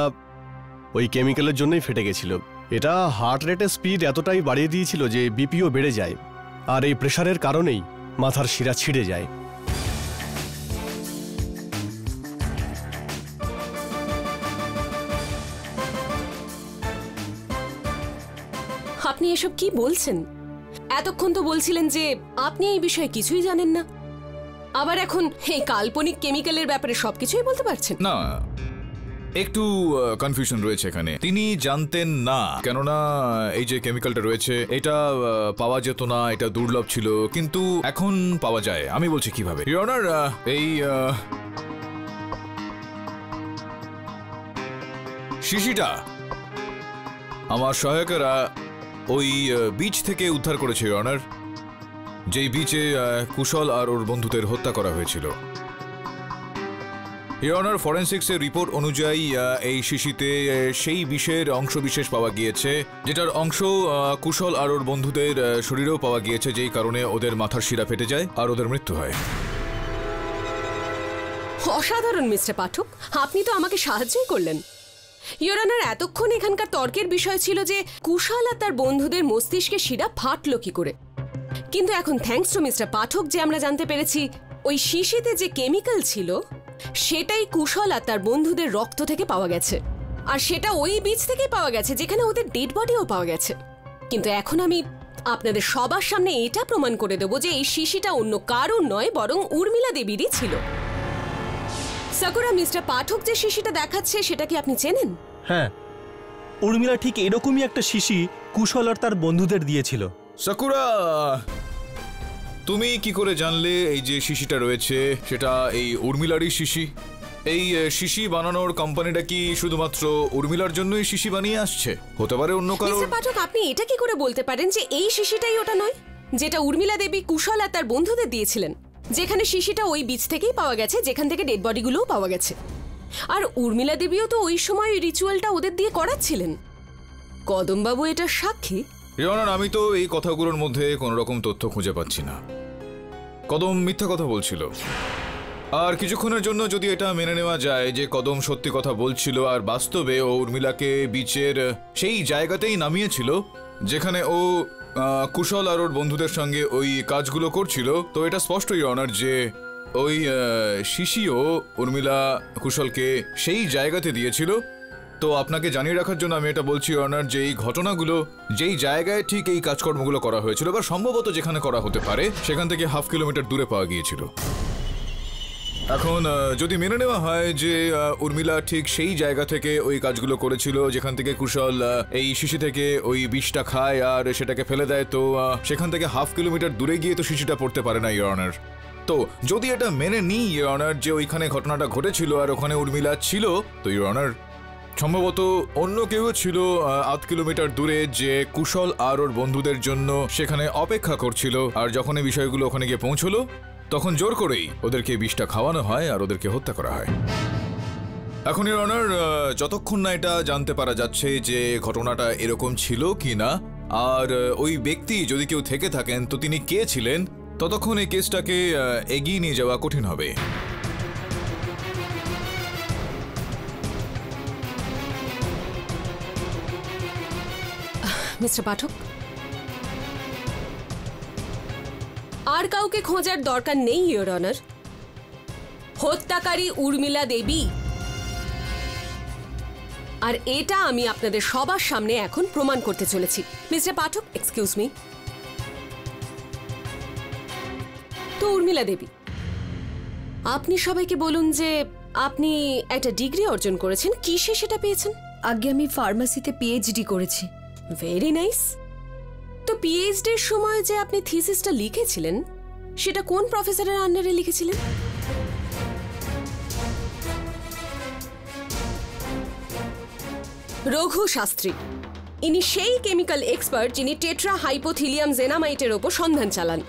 Speaker 3: ওই কেমিক্যালের জন্যই ফেটে গেছিল। এটা হার্ট রেটের স্পিড এতটাই বাড়িয়ে দিয়েছিল যে বিপিও বেড়ে যায়, আর এই প্রেশারের কারণেই মাথার শিরা ছিঁড়ে যায়।
Speaker 10: আপনি এসব কি বলছেন? এতক্ষণ তো বলছিলেন যে আপনি এই বিষয়ে কিছুই জানেন না, আবার এখন এই কাল্পনিক কেমিক্যালের ব্যাপারে সবকিছুই বলতে পারছেন।
Speaker 6: না, একটু কনফিউশন রয়েছে এখানে। তিনি জানতেন না, কেননা এই যে কেমিক্যালটা রয়েছে এটা পাওয়া যেত না, এটা দুর্লভ ছিল, কিন্তু এখন পাওয়া যায়। আমি বলছি কিভাবে। ইওর অনার, এই শিশিটা আমার সহায়কেরা ওই বিচ থেকে উদ্ধার করেছে ইওর অনার, যেই বিচে কুশল আর ওর বন্ধুদের হত্যা করা হয়েছিল। ইওর অনার, ফরেন্সিক্সের রিপোর্ট অনুযায়ী এই শিশিতে সেই বিষের অংশ বিশেষ পাওয়া গিয়েছে, যেটার অংশ কুশল আর ওর বন্ধুদের শরীরেও পাওয়া গিয়েছে, যেই কারণে ওদের মাথার শিরা ফেটে যায় আর ওদের মৃত্যু হয়।
Speaker 10: অসাধারণ মিস্টার পাঠক, আপনি তো আমাকে সাহায্যই করলেন। ইওর অনার, এতক্ষণ এখানকার তর্কের বিষয় ছিল যে কুশল আর তার বন্ধুদের মস্তিষ্কে শিরা ফাটলো কি করে, কিন্তু এখন থ্যাঙ্কস টু মিস্টার পাঠক যে আমরা জানতে পেরেছি ওই শিশিতে যে কেমিক্যাল ছিল সেটাই কুশল আর তার বন্ধুদের রক্ত থেকে পাওয়া গেছে, আর সেটা ওই বীজ থেকেই পাওয়া গেছে যেখানে ওদের ডেড বডিও পাওয়া গেছে। কিন্তু এখন আমি আপনাদের সবার সামনে এটা প্রমাণ করে দেব যে এই শিশিটা অন্য কারণ নয়, বরং উর্মিলা দেবীরই ছিল। সাকুরা, মিস্টার পাঠক যে শিশিটা দেখাচ্ছে সেটা কি আপনি চেনেন?
Speaker 13: হ্যাঁ, উর্মিলা ঠিক এরকমই একটা শিশি কুশল আর তার বন্ধুদের দিয়েছিল।
Speaker 6: সাকুরা, তুমি কি করে জানলে এই যে শিশিটা রয়েছে সেটা এই উর্মিলারই শিশি? এই শিশি বানানোর কোম্পানিটা কি শুধুমাত্র উর্মিলার জন্যই শিশি বানিয়ে আসছে? হতে পারে অন্য কারো।
Speaker 10: মিস্টার পাঠক, আপনি এটা কি করে বলতে পারেন যে এই শিশিটাই ওটা নয় যেটা উর্মিলা দেবী কুশল আর তার বন্ধুদের দিয়েছিলেন, যেখানে শিশিটা ওই বীজ থেকেই পাওয়া গেছে যেখান থেকে ডেড বডিগুলোও পাওয়া গেছে? আর উর্মিলা দেবীও তো ওই সময় ওই রিচুয়ালটা ওদের দিয়ে করাচ্ছিলেন। কদমবাবু এটার সাক্ষী।
Speaker 6: ইওর, আমি তো এই কথাগুলোর মধ্যে কোনো রকম তথ্য খুঁজে পাচ্ছি না। কদম মিথ্যা কথা বলছিল, আর কিছুক্ষণের জন্য যদি এটা মেনে নেওয়া যায় যে কদম সত্যি কথা বলছিল আর বাস্তবে ও উর্মিলাকে বিচের সেই জায়গাতেই নামিয়েছিল যেখানে ও কুশল আর ওর বন্ধুদের সঙ্গে ওই কাজগুলো করছিল, তো এটা স্পষ্ট ইওর অনার যে ওই শিশিও উর্মিলা কুশলকে সেই জায়গাতে দিয়েছিল। তো আপনাকে জানিয়ে রাখার জন্য আমি এটা বলছি ইওর অনার যে এই ঘটনাগুলো যেই জায়গায় ঠিক এই কাজকর্মগুলো করা হয়েছিল বা সম্ভবত যেখানে করা হতে পারে সেখান থেকে 1/2 কিলোমিটার দূরে পাওয়া গিয়েছিল। এখন যদি মেনে নেওয়া হয় যে উর্মিলা ঠিক সেই জায়গা থেকে ওই কাজগুলো করেছিল যেখান থেকে কুশল এই শিশি থেকে ওই বিষটা খায় আর সেটাকে ফেলে দেয়, তো সেখান থেকে 1/2 কিলোমিটার দূরে গিয়ে তো শিশিটা পড়তে পারে না ইওর অনার। তো যদি এটা মেনে নিই ইওর অনার যে ওইখানে ঘটনাটা ঘটেছিল আর ওখানে উর্মিলা ছিল, তো ইওর অনার সম্ভবত অন্য কেউ ছিল 8 কিলোমিটার দূরে যে কুশল আর ওর বন্ধুদের জন্য সেখানে অপেক্ষা করছিল, আর যখন এই বিষয়গুলো ওখানে গিয়ে পৌঁছলো তখন জোর করেই ওদেরকে বিষটা খাওয়ানো হয় আর ওদেরকে হত্যা করা হয়। এখন ইওর অনার, যতক্ষণ না এটা জানতে পারা যাচ্ছে যে ঘটনাটা এরকম ছিল কি না আর ওই ব্যক্তি যদি কেউ থেকে থাকেন তো তিনি কে ছিলেন, ততক্ষণ এই কেসটাকে এগিয়ে নিয়ে যাওয়া কঠিন হবে।
Speaker 10: মিস্টার পাঠক, আর কাউকে খোঁজার দরকার নেই ইওর অনার। হত্যাকারী উর্মিলা দেবী, আর এটা আমি আপনাদের সবার সামনে এখন প্রমাণ করতে চলেছি। মিস্টার পাঠক, এক্সকিউজ মি। তো উর্মিলা দেবী, আপনি সবাইকে বলুন যে আপনি একটা ডিগ্রি অর্জন করেছেন, কিসে সেটা পেয়েছেন?
Speaker 9: আগে আমি ফার্মাসিতে পিএইচডি করেছি।
Speaker 10: Very nice. তো পিএইচডির সময় যে আপনি থিসিসটা লিখেছিলেন সেটা কোন প্রফেসরের আন্ডারে লিখেছিলেন? রঘু শাস্ত্রী। ইনি সেই কেমিক্যাল এক্সপার্ট যিনি টেট্রা হাইপোথিলিয়াম জেনামাইটের ওপর সন্ধান চালান।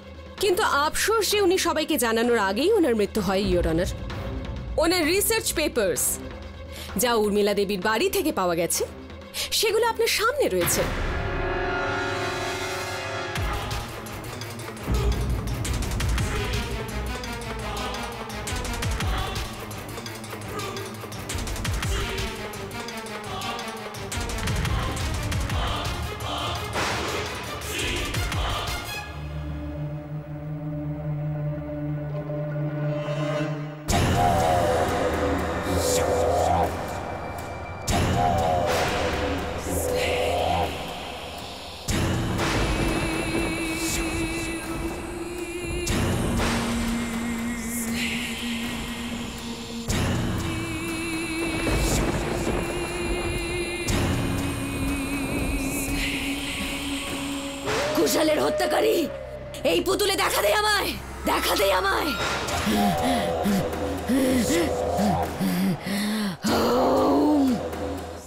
Speaker 10: কিন্তু আফসোস যে উনি সবাইকে জানানোর আগেই ওনার মৃত্যু হয়, your honour. Owner research papers যা উর্মিলা দেবীর বাড়ি থেকে পাওয়া গেছে সেগুলো আপনার সামনে রয়েছে।
Speaker 9: কুশালের হত্যাকারী এই পুতুলে দেখা দেয় আমায়, দেখা দেয় আমায়।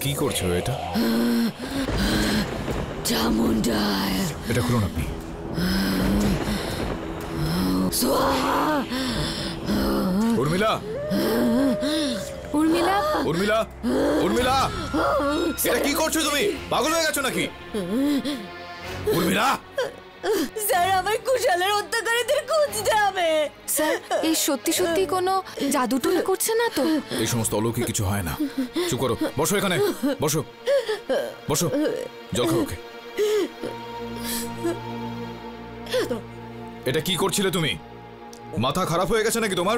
Speaker 6: কি করছো এটা?
Speaker 9: চামুন্ডায়
Speaker 6: এটা খুলুন আপনি। উর্মিলা,
Speaker 5: উর্মিলা,
Speaker 6: উর্মিলা, উর্মিলা, এটা কি করছো তুমি? পাগল হয়ে গেছো নাকি? উর্মিলা,
Speaker 9: স্যার আমায় কুশালের হত্যাকারীদের খুঁজতে হবে।
Speaker 5: স্যার এই সত্যি সত্যি কোনো জাদুটুনি করছে না তো?
Speaker 6: এই সমস্ত অলৌকিক কিছু হয় না। চুপ করো, বসো এখানে, বসো বসো, জল খাও। ওকে, এটা কি করছিলে তুমি? মাথা খারাপ হয়ে গেছে নাকি তোমার?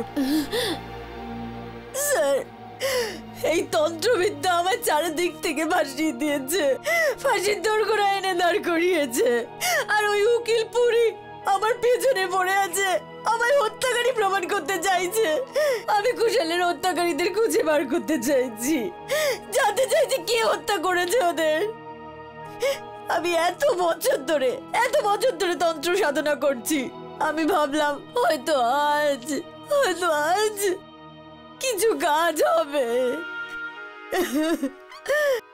Speaker 9: স্যার এই তন্ত্রবিদ্যা আমার চারিদিক থেকে ভাসিয়ে দিয়েছে, ফাঁসির দোরগোড়া এনে দাঁড় করিয়েছে। আর ওই উকিল পুরি আমার পেছনে পড়ে আছে, আমায় হত্যাকারী প্রমাণ করতে চাইছে। আমি কুশালের হত্যাকারীদের খুঁজে বার করতে চাইছি, জানতে চাইছি কে হত্যা করেছে ওদের। আমি এত বছর ধরে তন্ত্র সাধনা করছি। আমি ভাবলাম হয়তো আজ কিছু কাজ হবে।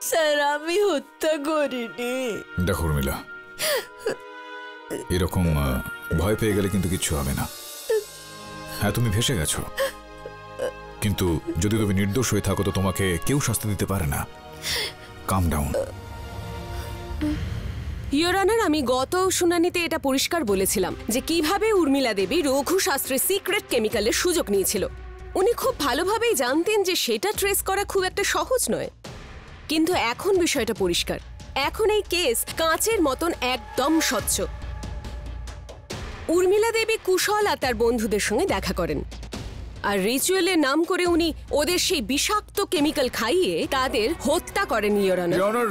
Speaker 9: স্যার আমি হত্যা করিনি।
Speaker 6: দেখো উর্মিলা, এরকম ভয় পেয়ে গেলে কিন্তু কিচ্ছু হবে না। হ্যাঁ তুমি ভেসে গেছো, কিন্তু যদি তুমি নির্দোষ হয়ে থাকো তো তোমাকে কেউ শাস্তি দিতে পারে না। কাম ডাউন।
Speaker 10: ইয়োর অনার, আমি গত শুনানিতে এটা পরিষ্কার বলেছিলাম যে কিভাবে উর্মিলা দেবী রঘু শাস্ত্রের সিক্রেট কেমিক্যালের সুযোগ নিয়েছিল। উনি খুব ভালোভাবেই জানতেন যে সেটা ট্রেস করা খুব একটা সহজ নয়। কিন্তু এখন বিষয়টা পরিষ্কার, এখন এই কেস কাঁচের মতন একদম স্বচ্ছ। উর্মিলা দেবী কুশল আর তার বন্ধুদের সঙ্গে দেখা করেন, আর রিচুয়ালের নাম করে উনি ওদের সেই বিষাক্ত কেমিক্যাল খাইয়ে তাদের হত্যা করেন। ইয়োর অনার,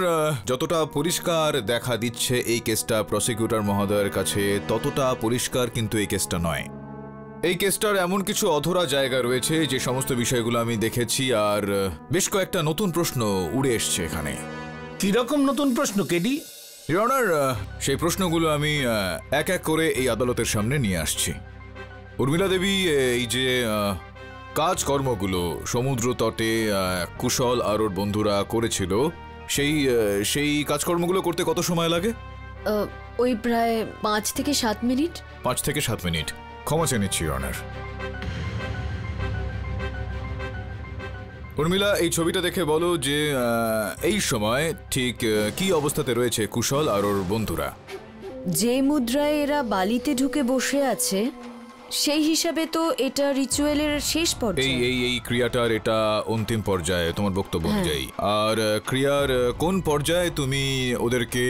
Speaker 6: যতটা পরিষ্কার দেখা দিচ্ছে এই কেসটা প্রসিকিউটর মহোদয়ের কাছে, ততটা পরিষ্কার কিন্তু এই কেসটা নয়। এই কেসটার এমন কিছু অধরা জায়গা রয়েছে যে সমস্ত বিষয়গুলো আমি দেখেছি, আর বেশ কয়েকটা নতুন প্রশ্ন উড়ে এসছে এখানে।
Speaker 11: কিরকম নতুন প্রশ্ন কেডি?
Speaker 6: ইয়োর অনার, সেই প্রশ্নগুলো আমি এক এক করে এই আদালতের সামনে নিয়ে আসছি। উর্মিলা দেবী এই যে কাজকর্মগুলো সমুদ্র তটে কুশল আর ওর বন্ধুরা করেছিল, সেই কাজকর্মগুলো করতে কত সময় লাগে?
Speaker 9: ওই প্রায় 5 থেকে 7 মিনিট।
Speaker 6: 5 থেকে 7 মিনিট। ক্ষমা চেয়ে নিচ্ছি ইয়োর অনার। উর্মিলা, এই ছবিটা দেখে বলো যে এই সময় ঠিক কি অবস্থাতে রয়েছে কুশল আর ওর বন্ধুরা?
Speaker 9: যে মুদ্রায় এরা বালিতে ঢুকে বসে আছে সেই হিসাবে তো এটা রিচুয়ালের শেষ পর্যায়ে।
Speaker 6: এই ক্রিয়াটার এটা অন্তিম পর্যায়ে তোমার বক্তব্য অনুযায়ী। আর ক্রিয়ার কোন পর্যায়ে তুমি ওদেরকে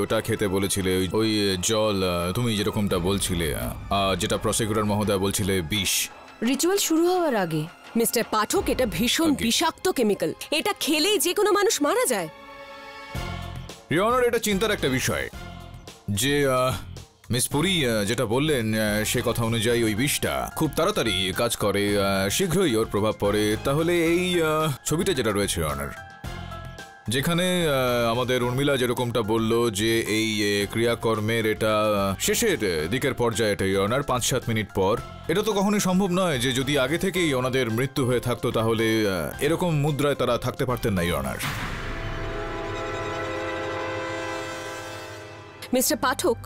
Speaker 6: ওটা খেতে বলেছিলে? ওই জল তুমি যেরকমটা বলছিলে, যেটা প্রসিকিউটর মহোদয় বলছিলে বিষ।
Speaker 9: রিচুয়াল শুরু হওয়ার আগে।
Speaker 10: মিস্টার পাঠক, এটা ভীষণ বিষাক্ত কেমিক্যাল, এটা খেলেই যে কোনো মানুষ মারা যায়।
Speaker 6: ইয়োর অনার, এটা চিন্তার একটা বিষয় যে মিস পুরি যেটা বললেন সে কথা অনুযায়ী ওই বিষটা খুব তাড়াতাড়ি কাজ করে, শীঘ্রই ওর প্রভাব পড়ে। তাহলে এই ছবিটা যেটা রয়েছে ইয়োর অনার, যেখানে আমাদের উর্মিলা যেরকমটা বলল যে এই ক্রিয়াকর্মের এটা শেষের দিকের পর্যায়ে, এটা ইয়নার 5-7 মিনিট পর। এটা তো কখনোই সম্ভব নয় যে যদি আগে থেকেই ওনাদের মৃত্যু হয়ে থাকতো তাহলে এরকম মুদ্রায় তারা থাকতে পারতেন না ইয়নার।
Speaker 10: মিস্টার পাঠক,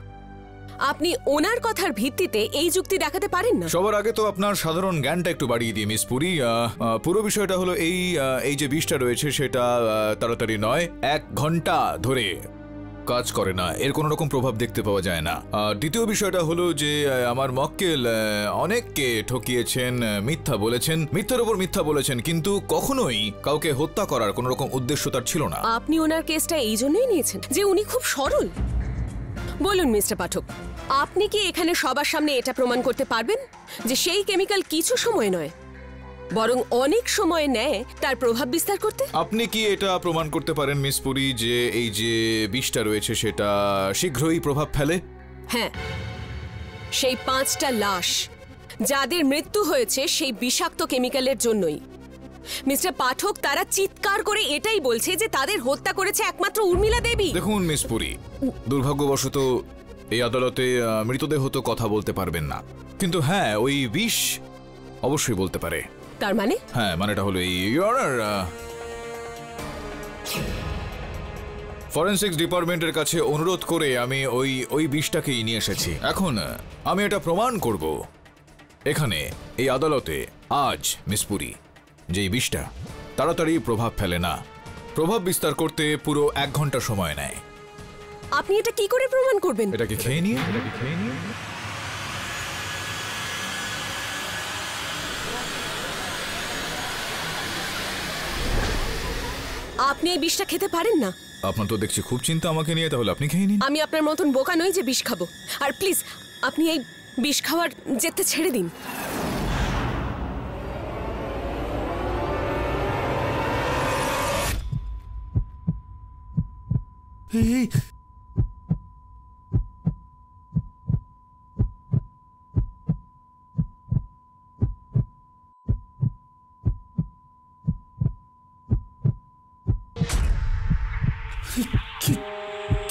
Speaker 10: আপনি ওনার কথার ভিত্তিতে এই যুক্তি দেখাতে পারেন না।
Speaker 6: সবার আগে তো আপনার সাধারণ জ্ঞানটা একটু বাড়িয়ে দিই মিস পুরি। পুরো বিষয়টা হলো এই যে বিষটা রয়েছে সেটা তাড়াতাড়ি নয়, 1 ঘন্টা ধরে কাজ করে না, এর কোনো রকম প্রভাব দেখতে পাওয়া যায় না। দ্বিতীয় বিষয়টা হলো যে আমার মক্কেল অনেককে ঠকিয়েছেন, মিথ্যা বলেছেন, মিথ্যার উপর মিথ্যা বলেছেন, কিন্তু কখনোই কাউকে হত্যা করার কোনো রকম উদ্দেশ্য তার ছিল না।
Speaker 10: আপনি ওনার কেসটা এই জন্যই নিয়েছেন যে উনি খুব সরল। বলুন মিস্টার পাঠক, আপনি কি এখানে সবার সামনে এটা প্রমাণ করতে পারবেন যে সেই কেমিক্যাল কিছু সময় নয় বরং অনেক সময় নেয় তার প্রভাব বিস্তার করতে?
Speaker 6: আপনি কি এটা প্রমাণ করতে পারেন মিস পুরি যে এই যে বিষটা রয়েছে সেটা শীঘ্রই প্রভাব ফেলে?
Speaker 10: হ্যাঁ, সেই 5টা লাশ যাদের মৃত্যু হয়েছে সেই বিষাক্ত কেমিক্যালের জন্যই। মিস্টার পাঠক, তারা চিৎকার করে এটাই বলছে যে তাদের হত্যা করেছে একমাত্র উর্মিলা দেবী।
Speaker 6: দেখুন মিস পুরি, দুর্ভাগ্যবশত এই আদালতে মৃতদেহ তো কথা বলতে পারবেন না, কিন্তু হ্যাঁ ওই বিষ অবশ্যই বলতে পারে।
Speaker 10: তার মানে?
Speaker 6: হ্যাঁ, মানেটা হলো এই ইয়নার ফরেনসিক্স ডিপার্টমেন্টের কাছে অনুরোধ করে আমি ওই বিষটাকেই নিয়ে এসেছি। এখন আমি এটা প্রমাণ করব এখানে এই আদালতে আজ মিস পুরি যে এই বিষটা তাড়াতাড়ি প্রভাব ফেলে না, প্রভাব বিস্তার করতে পুরো 1 ঘন্টা সময় নেয়।
Speaker 10: আপনি এটা কি করে প্রমাণ করবেন?
Speaker 6: এটাকে খেয়ে নিয়ে
Speaker 10: আপনি এই বিষটা খেতে পারেন না।
Speaker 6: আপনার তো দেখছি খুব চিন্তা আমাকে নিয়ে, তাহলে আপনি খেয়ে নিন।
Speaker 10: আমি আপনার মতন বোকা নই যে বিষ খাবো। আর প্লিজ আপনি এই বিষ খাওয়ার যেতে ছেড়ে দিন।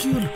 Speaker 2: কি হলো?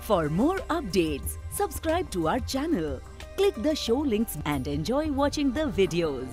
Speaker 14: For more updates, subscribe to our channel, click the show links and enjoy watching the videos.